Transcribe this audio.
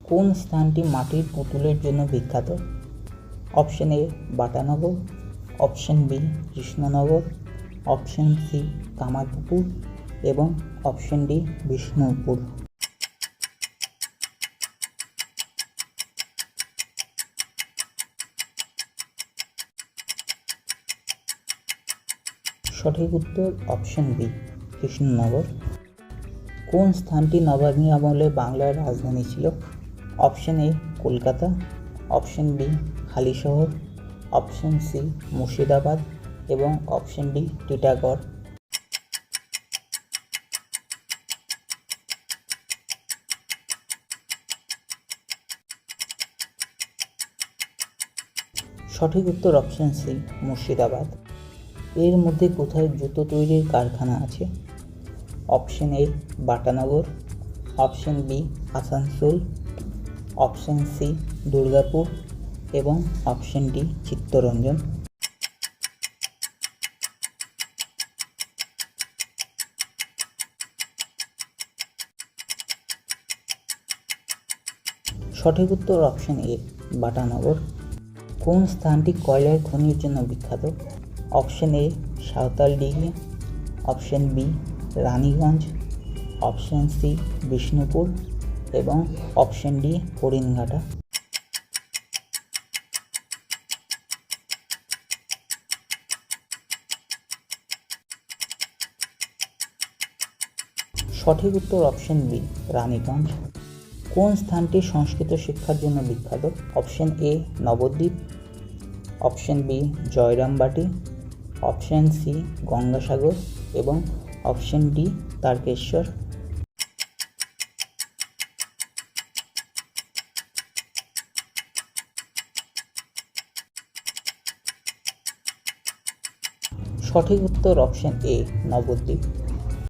কোন স্থানটি মাটির পুতুলের জন্য বিখ্যাত? Option A Batanagar, option B Krishnanagar, option C Kamarpukur এবং অপশন ডি বিষ্ণুপুর। সঠিক উত্তর অপশন বি কৃষ্ণনগর। কোন স্থানটি নবাবী আমলে বাংলার রাজধানী ছিল? Option A Kolkata, option B Halisahar, option C Murshidabad এবং অপশন ডি টিটাগড়। সঠিক উত্তর অপশন সি মুর্শিদাবাদ। এর মধ্যে কোথায় জুতো তৈরির কারখানা আছে? Option A Batanagar, option B Asansol, option C Durgapur এবং অপশন ডি চিত্তরঞ্জন। সঠিক উত্তর অপশন এ বাটানগর। কোন স্থানটি কয়লার খনির জন্য বিখ্যাত? Option A Santaldih, option B Raniganj, option C Bishnupur এবং অপশন ডি হরিণঘাটা। সঠিক উত্তর অপশন বি রানীগঞ্জ। কোন স্থানটি সংস্কৃত শিক্ষার জন্য বিখ্যাত? Option A Nabadwip, option B Jayrambati, option C Gangasagar এবং অপশন ডি তারকেশ্বর। সঠিক উত্তর অপশন এ নবদ্বীপ।